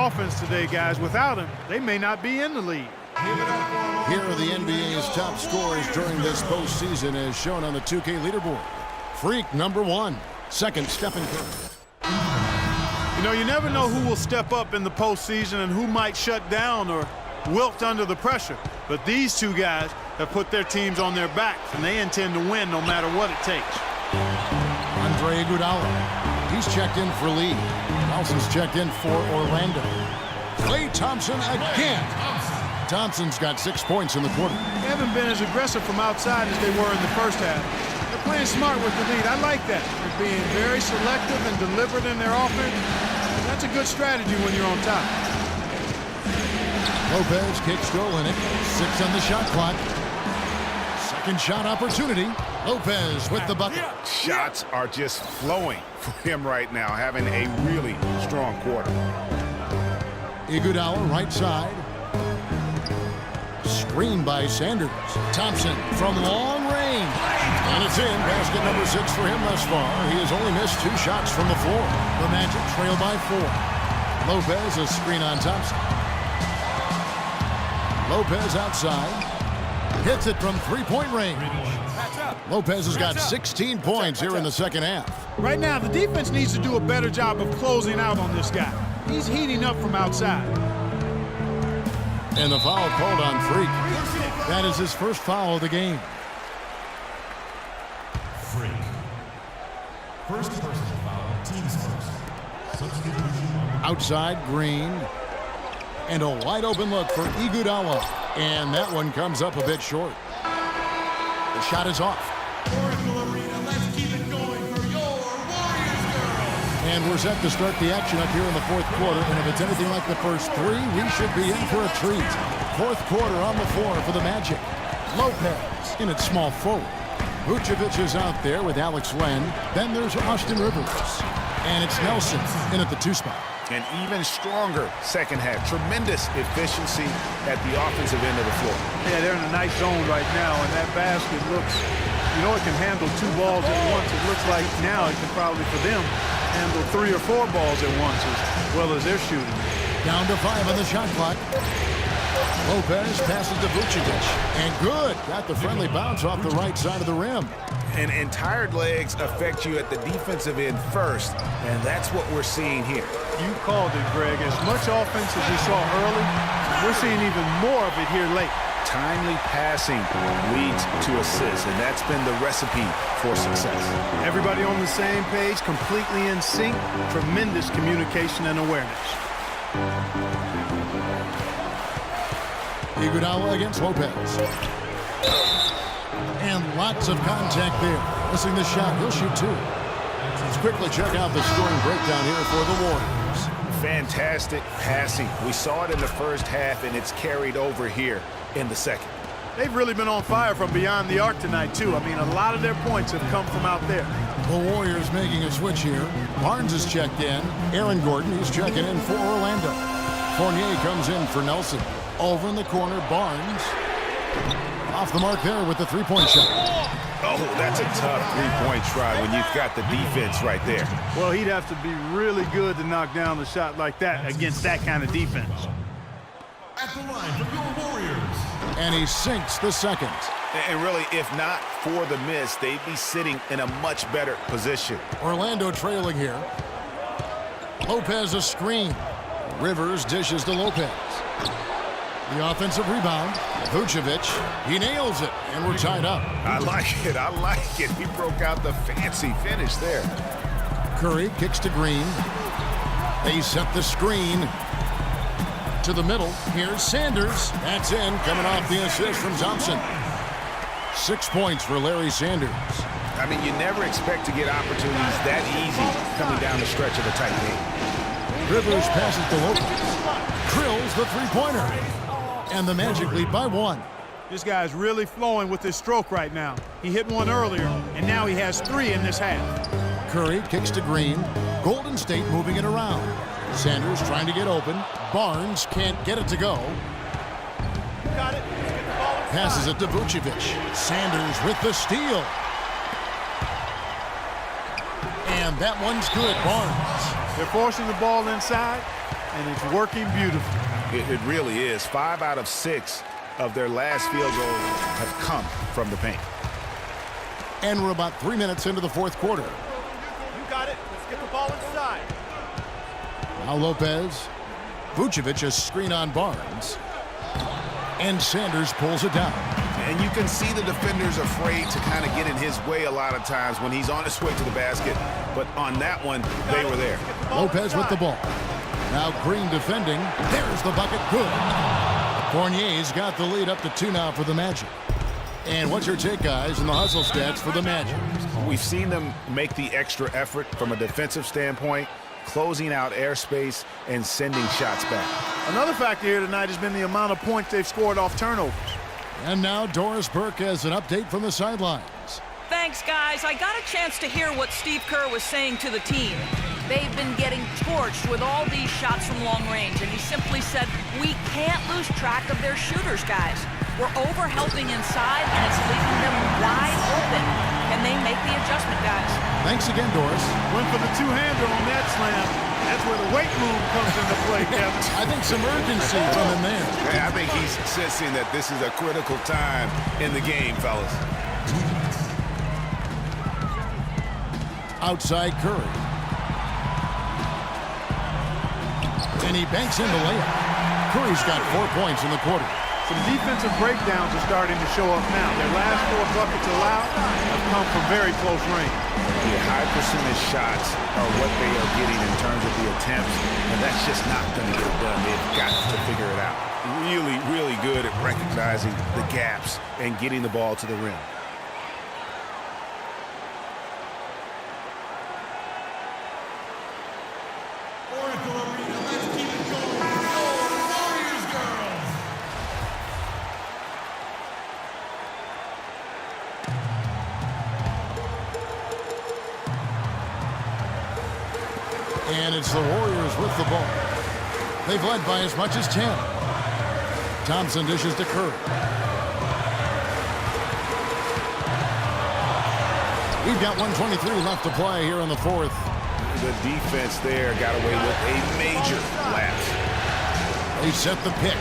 offense today, guys. Without him, they may not be in the league. Here are the NBA's top scorers during this postseason as shown on the 2K leaderboard. Freak #1. Second, Stephen Curry. You know, you never know who will step up in the postseason and who might shut down or wilt under the pressure. But these two guys have put their teams on their backs, and they intend to win no matter what it takes. Andre Iguodala. He's checked in for Lee. Nelson's checked in for Orlando. Klay Thompson again. Thompson's got 6 points in the quarter. They haven't been as aggressive from outside as they were in the first half. They're playing smart with the lead. I like that. They're being very selective and deliberate in their offense. That's a good strategy when you're on top. Lopez kicks to Olynyk. 6 on the shot clock. Second shot opportunity. Lopez with the bucket. Shots are just flowing for him right now, having a really strong quarter. Iguodala right side. Screen by Sanders. Thompson from long range. And it's in. Basket number 6 for him thus far. He has only missed 2 shots from the floor. The Magic trail by 4. Lopez a screen on Thompson. Lopez outside. Hits it from 3-point range. Lopez has got 16 points here in the second half. Right now, the defense needs to do a better job of closing out on this guy. He's heating up from outside. And the foul called on Freak. That is his first foul of the game. Freak. First personal foul, team's first. Substitution. Outside, Green. And a wide open look for Iguodala. And that one comes up a bit short. The shot is off. Oracle Arena, let's keep it going for your Warriors girls. And we're set to start the action up here in the fourth quarter. And if it's anything like the first 3, we should be in for a treat. Fourth quarter on the floor for the Magic. Lopez in at small forward. Vucevic is out there with Alex Len. Then there's Austin Rivers. And it's Nelson in at the 2 spot. An even stronger second half. Tremendous efficiency at the offensive end of the floor. Yeah, they're in a nice zone right now, and that basket looks, you know, it can handle 2 balls at once. It looks like now it can probably, for them, handle 3 or 4 balls at once as well as they're shooting. Down to 5 on the shot clock. Lopez passes to Vucevic. And good. Got the friendly bounce off the right side of the rim. And tired legs affect you at the defensive end first, and that's what we're seeing here. You called it, Greg. As much offense as we saw early, we're seeing even more of it here late. Timely passing leads to assists, and that's been the recipe for success. Everybody on the same page, completely in sync, tremendous communication and awareness. Iguodala against Lopez. And lots of contact there. Missing the shot. He'll shoot 2. Let's quickly check out the scoring breakdown here for the Warriors. Fantastic passing. We saw it in the first half, and it's carried over here in the second. They've really been on fire from beyond the arc tonight, too. I mean, a lot of their points have come from out there. The Warriors making a switch here. Barnes is checked in. Aaron Gordon, he's checking in for Orlando. Fournier comes in for Nelson. Over in the corner, Barnes. Off the mark there with the 3-point shot. Oh, that's a tough 3-point try when you've got the defense right there. Well, he'd have to be really good to knock down a shot like that against that kind of defense. At the line for your Warriors. And he sinks the second. And really, if not for the miss, they'd be sitting in a much better position. Orlando trailing here. Lopez a screen. Rivers dishes to Lopez. The offensive rebound. Vucevic, he nails it, and we're tied up. I like it. I like it. He broke out the fancy finish there. Curry kicks to Green. They set the screen to the middle. Here's Sanders. That's in, coming off the assist from Thompson. 6 points for Larry Sanders. I mean, you never expect to get opportunities that easy coming down the stretch of a tight game. Rivers passes to Lopez. Drills the 3-pointer. And the Magic lead by 1. This guy's really flowing with his stroke right now. He hit 1 earlier, and now he has 3 in this half. Curry kicks to Green. Golden State moving it around. Sanders trying to get open. Barnes can't get it to go. Got it. Passes it to Vucevic. Sanders with the steal. And that one's good. Barnes. They're forcing the ball inside. and it's working beautifully. It really is. 5 out of 6 of their last field goals have come from the paint. And we're about 3 minutes into the fourth quarter. You got it. Let's get the ball inside. Now Lopez. Vucevic, a screen on Barnes. And Sanders pulls it down. And you can see the defenders afraid to kind of get in his way a lot of times when he's on his way to the basket. But on that one, they were there. Lopez with the ball. Now Green defending. There's the bucket. Good. Fournier's got the lead up to 2 now for the Magic. And what's your take, guys, in the hustle stats for the Magic? We've seen them make the extra effort from a defensive standpoint, closing out airspace and sending shots back. Another factor here tonight has been the amount of points they've scored off turnovers. And now Doris Burke has an update from the sidelines. Thanks, guys. I got a chance to hear what Steve Kerr was saying to the team. They've been getting torched with all these shots from long range, and he simply said, we can't lose track of their shooters, guys. We're over-helping inside, and it's leaving them wide open. Can they make the adjustment, guys? Thanks again, Doris. Went for the two-hander on that slam. That's where the weight room comes into play, Kevin. I think some urgency from him there. I think he's sensing that this is a critical time in the game, fellas. Outside Curry. And he banks in the layup. Curry's got 4 points in the quarter. Some defensive breakdowns are starting to show up now. Their last 4 buckets allowed have come from very close range. The high percentage shots are what they are getting in terms of the attempts, and that's just not going to get it done. They've got to figure it out. Really, really good at recognizing the gaps and getting the ball to the rim. Oracle Arena, let's keep it going for your Warriors girls. And it's the Warriors with the ball. They've led by as much as 10. Thompson dishes to Curry. We've got 1:23 left to play here in the fourth. The defense there got away with a major lapse. They set the pick.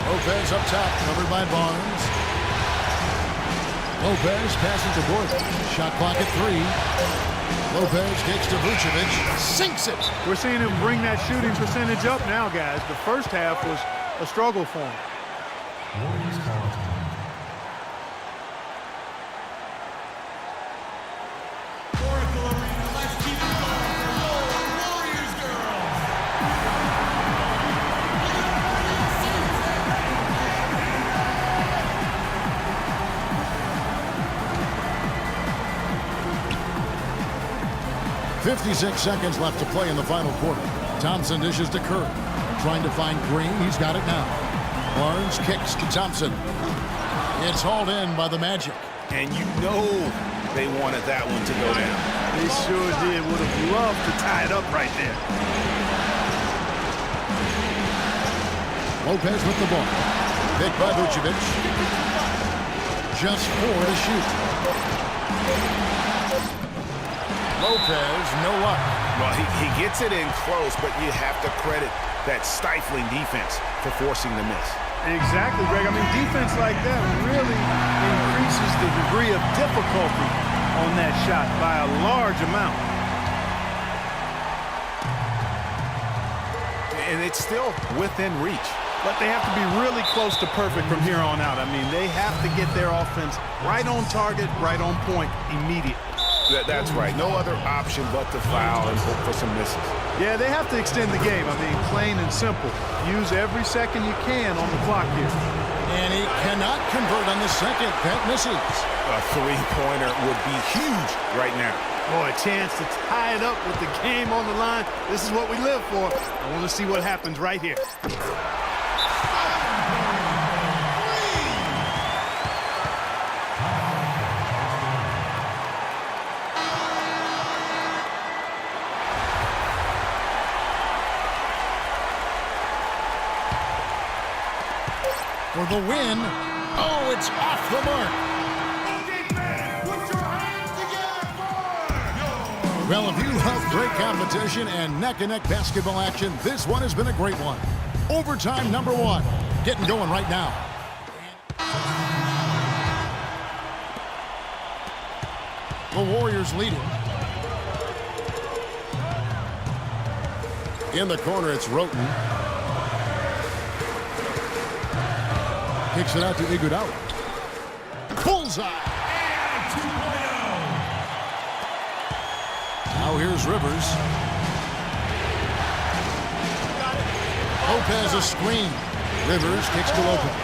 Lopez up top, covered by Barnes. Lopez passing to Gordon. Shot clock at 3. Lopez kicks to Vucevic. Sinks it. We're seeing him bring that shooting percentage up now, guys. The first half was a struggle for him. Oracle Arena, let's keep it going for your Warriors girls. .56 seconds left to play in the final quarter. Thompson dishes to Curry. Trying to find Green. He's got it now. Barnes kicks to Thompson. It's hauled in by the Magic. And you know they wanted that one to go down. They sure did. Would have loved to tie it up right there. Lopez with the ball. Picked by Vucevic. Just 4 to shoot. Lopez, no luck. Well, he gets it in close, but you have to credit that stifling defense for forcing the miss. Exactly, Greg. I mean, defense like that really increases the degree of difficulty on that shot by a large amount. And it's still within reach. But they have to be really close to perfect from here on out. I mean, they have to get their offense right on target, right on point immediately. That's right. No other option but to foul and hope for some misses. Yeah, they have to extend the game. I mean, plain and simple. Use every second you can on the clock here. And he cannot convert on the second. That misses. A three-pointer would be huge right now. Boy, a chance to tie it up with the game on the line. This is what we live for. I want to see what happens right here. For the win. Oh, it's off the mark. Put your hands together for your Well, if you love great competition and neck-and-neck basketball action, this one has been a great one. Overtime number 1. Getting going right now. The Warriors lead it. In the corner, it's Roten. Kicks it out to Iguodala. Bullseye. Now here's Rivers. Lopez a screen. Rivers kicks to Lopez.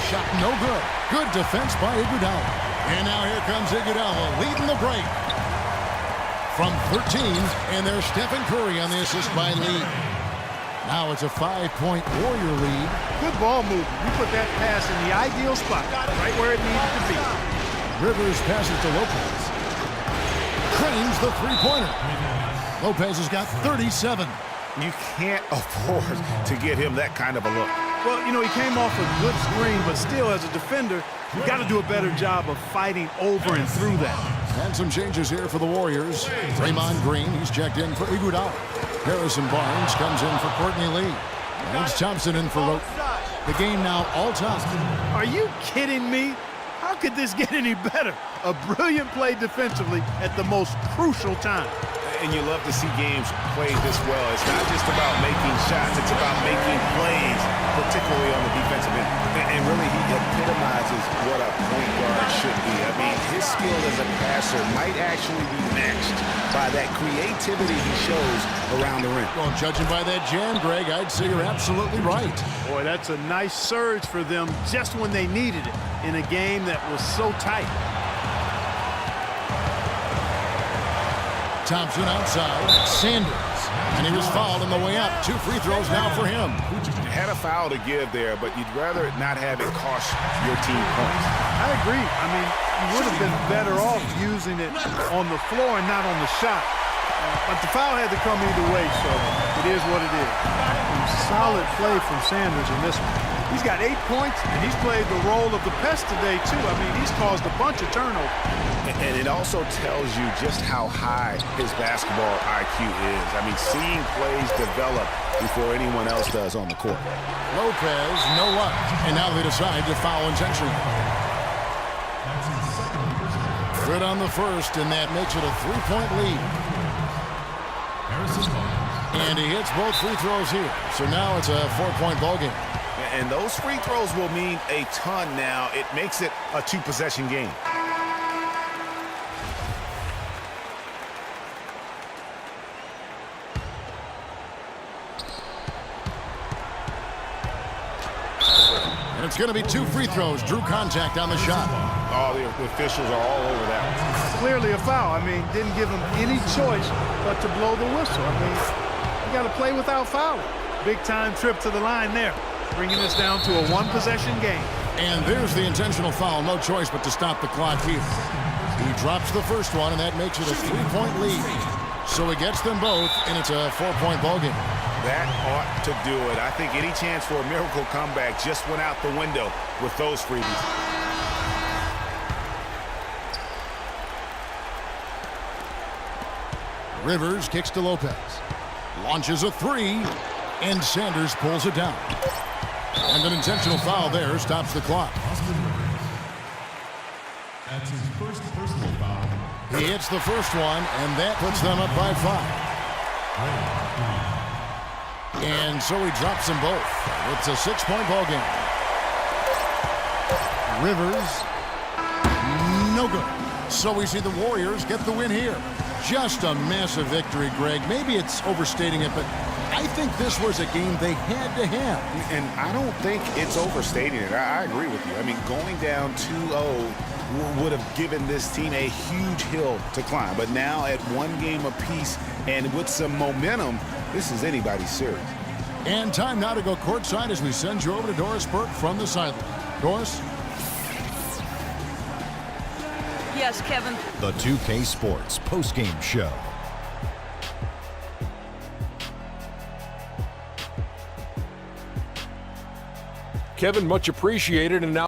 Shot no good. Good defense by Iguodala. And now here comes Iguodala leading the break. From 13, and there's Stephen Curry on the assist by Lee. Now it's a 5-point Warrior lead. Good ball movement. You put that pass in the ideal spot, right where it needed to be. Rivers passes to Lopez. Cranes the three-pointer. Lopez has got 37. You can't afford to get him that kind of a look. Well, you know, he came off a good screen, but still, as a defender, you got to do a better job of fighting over and through that. And some changes here for the Warriors. Draymond Green, he's checked in for Iguodala. Harrison Barnes comes in for Courtney Lee. Lance Thompson in for Roten. The game now all-time. Are you kidding me? How could this get any better? A brilliant play defensively at the most crucial time. And you love to see games played this well. It's not just about making shots. It's about making plays, particularly on the defensive end. And really, he epitomizes what a point guard should be. I mean, his skill as a passer might actually be matched by that creativity he shows around the rim. Well, judging by that jam, Greg, I'd say you're absolutely right. Boy, that's a nice surge for them just when they needed it in a game that was so tight. Thompson outside. Sanders. And he was fouled on the way up. 2 free throws now for him. Had a foul to give there, but you'd rather not have it cost your team points. I agree. I mean, you would have been better off using it on the floor and not on the shot. But the foul had to come either way, so it is what it is. Solid play from Sanders in this one. He's got 8 points, and he's played the role of the pest today, too. I mean, he's caused a bunch of turnovers. And it also tells you just how high his basketball IQ is. I mean, seeing plays develop before anyone else does on the court. Lopez, no luck. And now they decide to foul intentionally. Good on the first, and that makes it a 3-point lead. And he hits both free throws here. So now it's a 4-point ball game. And those free throws will mean a ton now. It makes it a 2-possession game. And it's going to be 2 free throws. Drew contact on the shot. Oh, the officials are all over that. Clearly a foul. I mean, didn't give him any choice but to blow the whistle. I mean, you got to play without fouling. Big-time trip to the line there, bringing this down to a 1-possession game. And there's the intentional foul. No choice but to stop the clock here. He drops the first one, and that makes it a 3-point lead. So he gets them both, and it's a 4-point ball game. That ought to do it. I think any chance for a miracle comeback just went out the window with those freebies. Rivers kicks to Lopez. Launches a 3, and Sanders pulls it down. And an intentional foul there stops the clock. That's his first personal foul. He hits the first one, and that puts them up by 5. And so he drops them both. It's a 6-point ball game. Rivers, no good. So we see the Warriors get the win here. Just a massive victory, Greg. Maybe it's overstating it, but I think this was a game they had to have. And I don't think it's overstating it. I agree with you. I mean, going down 2-0 would have given this team a huge hill to climb. But now at 1 game apiece and with some momentum, this is anybody's series. And time now to go courtside as we send you over to Doris Burke from the sideline. Doris? Yes, Kevin. The 2K Sports postgame show. Kevin, much appreciated. And now